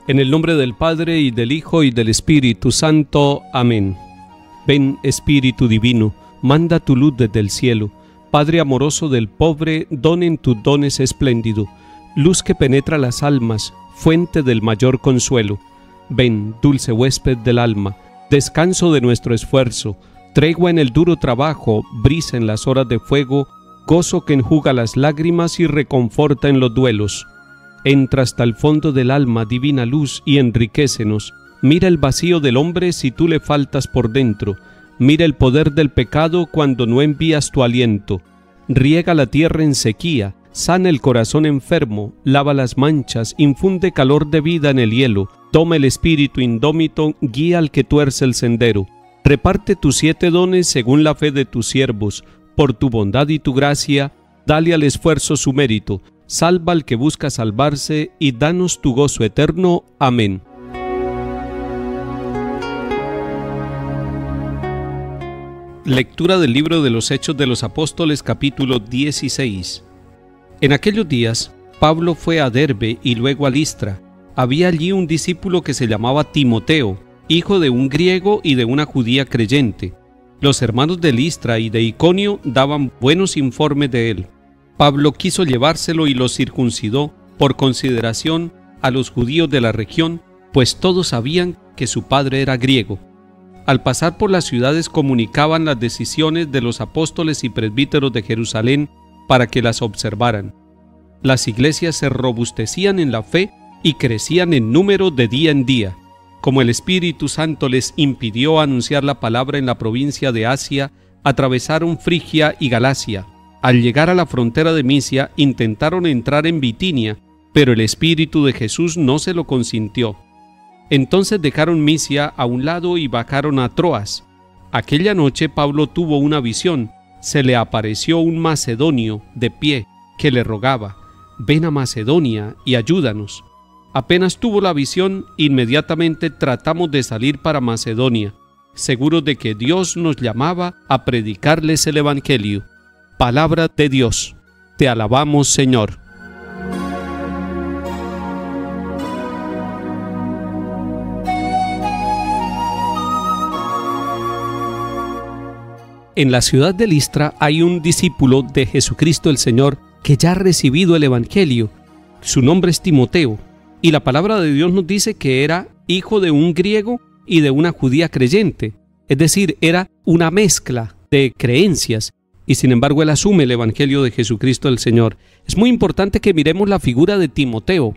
En el nombre del Padre, y del Hijo, y del Espíritu Santo. Amén. Ven, Espíritu Divino, manda tu luz desde el cielo. Padre amoroso del pobre, don en tus dones espléndido, luz que penetra las almas, fuente del mayor consuelo. Ven, dulce huésped del alma, descanso de nuestro esfuerzo, tregua en el duro trabajo, brisa en las horas de fuego, gozo que enjuga las lágrimas y reconforta en los duelos. Entra hasta el fondo del alma, divina luz, y enriquécenos. Mira el vacío del hombre si tú le faltas por dentro. Mira el poder del pecado cuando no envías tu aliento. Riega la tierra en sequía, sana el corazón enfermo, lava las manchas, infunde calor de vida en el hielo. Toma el espíritu indómito, guía al que tuerce el sendero. Reparte tus 7 dones según la fe de tus siervos. Por tu bondad y tu gracia, dale al esfuerzo su mérito. Salva al que busca salvarse y danos tu gozo eterno. Amén. Lectura del libro de los Hechos de los Apóstoles, capítulo 16. En aquellos días, Pablo fue a Derbe y luego a Listra. Había allí un discípulo que se llamaba Timoteo, hijo de un griego y de una judía creyente. Los hermanos de Listra y de Iconio daban buenos informes de él. Pablo quiso llevárselo y lo circuncidó por consideración a los judíos de la región, pues todos sabían que su padre era griego. Al pasar por las ciudades comunicaban las decisiones de los apóstoles y presbíteros de Jerusalén para que las observaran. Las iglesias se robustecían en la fe y crecían en número de día en día. Como el Espíritu Santo les impidió anunciar la palabra en la provincia de Asia, atravesaron Frigia y Galacia. Al llegar a la frontera de Misia, intentaron entrar en Bitinia, pero el Espíritu de Jesús no se lo consintió. Entonces dejaron Misia a un lado y bajaron a Troas. Aquella noche Pablo tuvo una visión. Se le apareció un macedonio de pie, que le rogaba: «Ven a Macedonia y ayúdanos». Apenas tuvo la visión, inmediatamente tratamos de salir para Macedonia, seguros de que Dios nos llamaba a predicarles el Evangelio. Palabra de Dios. Te alabamos, Señor. En la ciudad de Listra hay un discípulo de Jesucristo el Señor que ya ha recibido el Evangelio. Su nombre es Timoteo, y la palabra de Dios nos dice que era hijo de un griego y de una judía creyente, es decir, era una mezcla de creencias. Y sin embargo él asume el Evangelio de Jesucristo el Señor. Es muy importante que miremos la figura de Timoteo,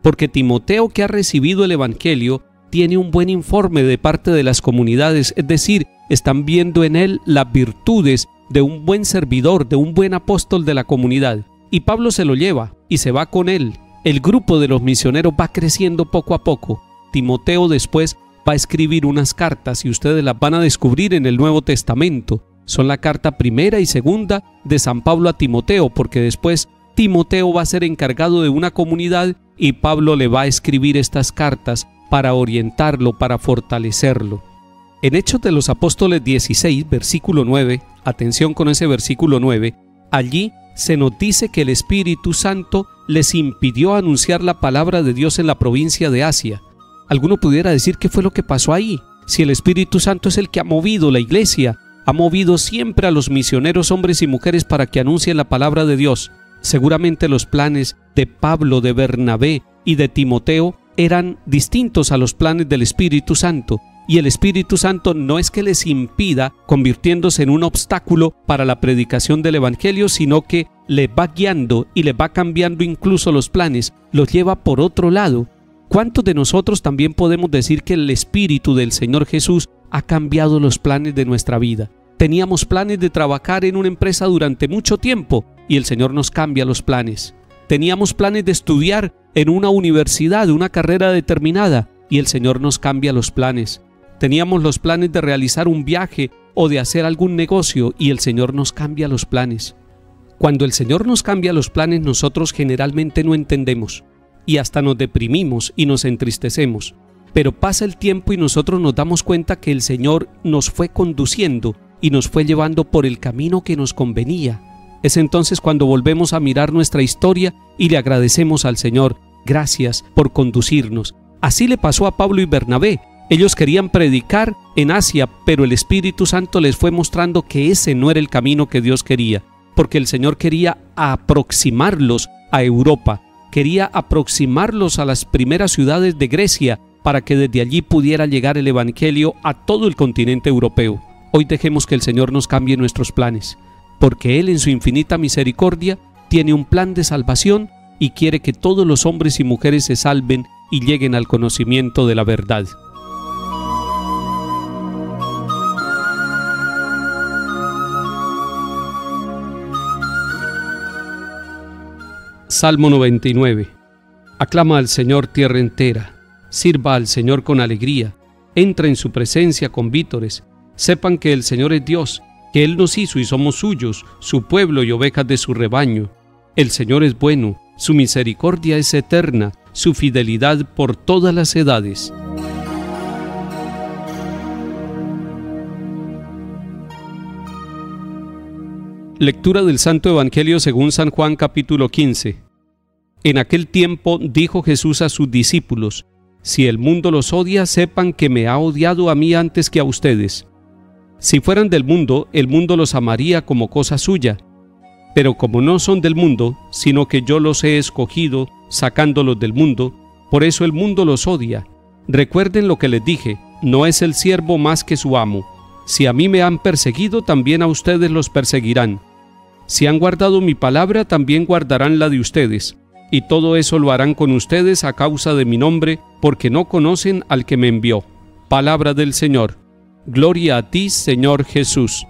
porque Timoteo, que ha recibido el Evangelio, tiene un buen informe de parte de las comunidades, es decir, están viendo en él las virtudes de un buen servidor, de un buen apóstol de la comunidad. Y Pablo se lo lleva y se va con él. El grupo de los misioneros va creciendo poco a poco. Timoteo después va a escribir unas cartas y ustedes las van a descubrir en el Nuevo Testamento. Son la carta primera y segunda de San Pablo a Timoteo, porque después Timoteo va a ser encargado de una comunidad y Pablo le va a escribir estas cartas para orientarlo, para fortalecerlo. En Hechos de los Apóstoles 16, versículo 9, atención con ese versículo 9, allí se nos dice que el Espíritu Santo les impidió anunciar la palabra de Dios en la provincia de Asia. Alguno pudiera decir: ¿qué fue lo que pasó ahí? Si el Espíritu Santo es el que ha movido la iglesia, ha movido siempre a los misioneros hombres y mujeres para que anuncien la palabra de Dios. Seguramente los planes de Pablo, de Bernabé y de Timoteo eran distintos a los planes del Espíritu Santo. Y el Espíritu Santo no es que les impida, convirtiéndose en un obstáculo para la predicación del Evangelio, sino que les va guiando y les va cambiando incluso los planes, los lleva por otro lado. ¿Cuántos de nosotros también podemos decir que el Espíritu del Señor Jesús ha cambiado los planes de nuestra vida? Teníamos planes de trabajar en una empresa durante mucho tiempo y el Señor nos cambia los planes. Teníamos planes de estudiar en una universidad, una carrera determinada, y el Señor nos cambia los planes. Teníamos los planes de realizar un viaje o de hacer algún negocio y el Señor nos cambia los planes. Cuando el Señor nos cambia los planes, nosotros generalmente no entendemos y hasta nos deprimimos y nos entristecemos. Pero pasa el tiempo y nosotros nos damos cuenta que el Señor nos fue conduciendo y nos fue llevando por el camino que nos convenía. Es entonces cuando volvemos a mirar nuestra historia y le agradecemos al Señor: gracias por conducirnos. Así le pasó a Pablo y Bernabé. Ellos querían predicar en Asia, pero el Espíritu Santo les fue mostrando que ese no era el camino que Dios quería, porque el Señor quería aproximarlos a Europa, quería aproximarlos a las primeras ciudades de Grecia, para que desde allí pudiera llegar el Evangelio a todo el continente europeo. Hoy dejemos que el Señor nos cambie nuestros planes, porque Él en su infinita misericordia tiene un plan de salvación y quiere que todos los hombres y mujeres se salven y lleguen al conocimiento de la verdad. Salmo 99. Aclama al Señor tierra entera, sirva al Señor con alegría, entra en su presencia con vítores. Sepan que el Señor es Dios, que Él nos hizo y somos suyos, su pueblo y ovejas de su rebaño. El Señor es bueno, su misericordia es eterna, su fidelidad por todas las edades. Lectura del Santo Evangelio según San Juan, capítulo 15. En aquel tiempo dijo Jesús a sus discípulos: si el mundo los odia, sepan que me ha odiado a mí antes que a ustedes. Si fueran del mundo, el mundo los amaría como cosa suya. Pero como no son del mundo, sino que yo los he escogido, sacándolos del mundo, por eso el mundo los odia. Recuerden lo que les dije: no es el siervo más que su amo. Si a mí me han perseguido, también a ustedes los perseguirán. Si han guardado mi palabra, también guardarán la de ustedes. Y todo eso lo harán con ustedes a causa de mi nombre, porque no conocen al que me envió. Palabra del Señor. Gloria a ti, Señor Jesús.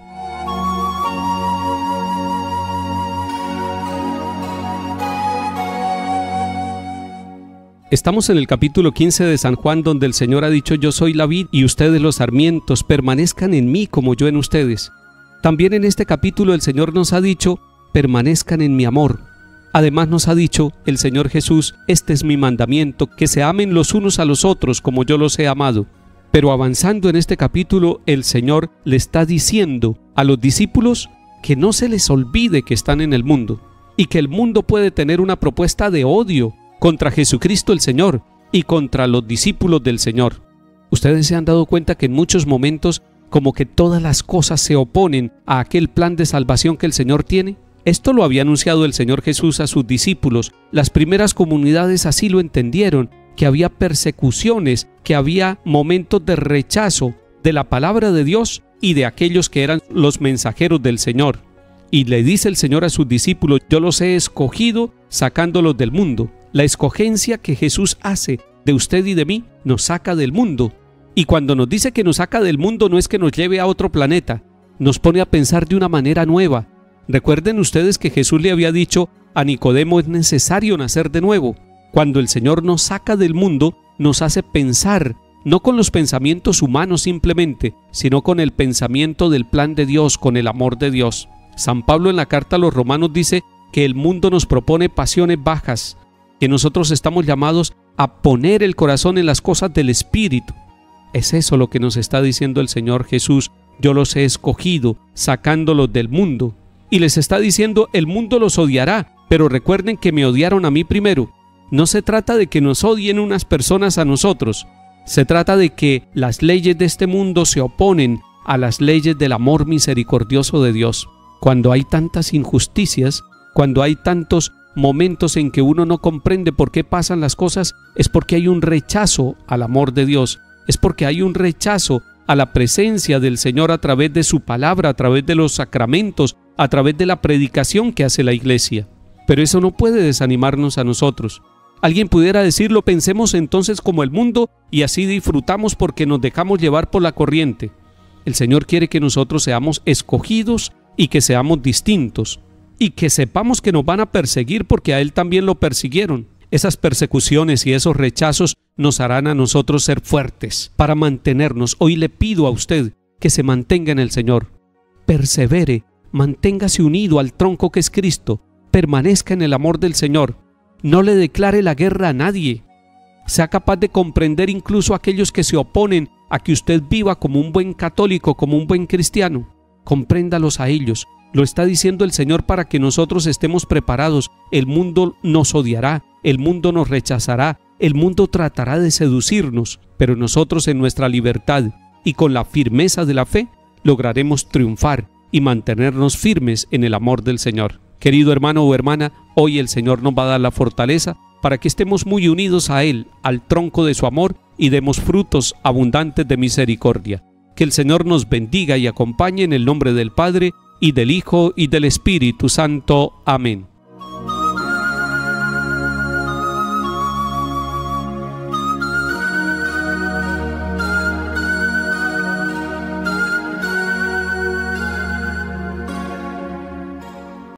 Estamos en el capítulo 15 de San Juan, donde el Señor ha dicho: yo soy la vid y ustedes los sarmientos, permanezcan en mí como yo en ustedes. También en este capítulo el Señor nos ha dicho: permanezcan en mi amor. Además nos ha dicho el Señor Jesús: este es mi mandamiento, que se amen los unos a los otros como yo los he amado. Pero avanzando en este capítulo, el Señor le está diciendo a los discípulos que no se les olvide que están en el mundo y que el mundo puede tener una propuesta de odio contra Jesucristo el Señor y contra los discípulos del Señor. Ustedes se han dado cuenta que en muchos momentos como que todas las cosas se oponen a aquel plan de salvación que el Señor tiene. Esto lo había anunciado el Señor Jesús a sus discípulos. Las primeras comunidades así lo entendieron, que había persecuciones, que había momentos de rechazo de la palabra de Dios y de aquellos que eran los mensajeros del Señor. Y le dice el Señor a sus discípulos: yo los he escogido sacándolos del mundo. La escogencia que Jesús hace de usted y de mí nos saca del mundo. Y cuando nos dice que nos saca del mundo, no es que nos lleve a otro planeta, nos pone a pensar de una manera nueva. Recuerden ustedes que Jesús le había dicho a Nicodemo: es necesario nacer de nuevo. Cuando el Señor nos saca del mundo, nos hace pensar, no con los pensamientos humanos simplemente, sino con el pensamiento del plan de Dios, con el amor de Dios. San Pablo en la carta a los Romanos dice que el mundo nos propone pasiones bajas, que nosotros estamos llamados a poner el corazón en las cosas del Espíritu. Es eso lo que nos está diciendo el Señor Jesús: yo los he escogido, sacándolos del mundo. Y les está diciendo: el mundo los odiará, pero recuerden que me odiaron a mí primero. No se trata de que nos odien unas personas a nosotros, se trata de que las leyes de este mundo se oponen a las leyes del amor misericordioso de Dios. Cuando hay tantas injusticias, cuando hay tantos momentos en que uno no comprende por qué pasan las cosas, es porque hay un rechazo al amor de Dios, es porque hay un rechazo a la presencia del Señor a través de su palabra, a través de los sacramentos, a través de la predicación que hace la Iglesia. Pero eso no puede desanimarnos a nosotros. Alguien pudiera decirlo: pensemos entonces como el mundo y así disfrutamos porque nos dejamos llevar por la corriente. El Señor quiere que nosotros seamos escogidos y que seamos distintos y que sepamos que nos van a perseguir porque a Él también lo persiguieron. Esas persecuciones y esos rechazos nos harán a nosotros ser fuertes para mantenernos. Hoy le pido a usted que se mantenga en el Señor. Persevere, manténgase unido al tronco que es Cristo, permanezca en el amor del Señor. No le declare la guerra a nadie. Sea capaz de comprender incluso a aquellos que se oponen a que usted viva como un buen católico, como un buen cristiano. Compréndalos a ellos. Lo está diciendo el Señor para que nosotros estemos preparados. El mundo nos odiará, el mundo nos rechazará, el mundo tratará de seducirnos, pero nosotros en nuestra libertad y con la firmeza de la fe lograremos triunfar y mantenernos firmes en el amor del Señor. Querido hermano o hermana, hoy el Señor nos va a dar la fortaleza para que estemos muy unidos a Él, al tronco de su amor, y demos frutos abundantes de misericordia. Que el Señor nos bendiga y acompañe en el nombre del Padre, y del Hijo, y del Espíritu Santo. Amén.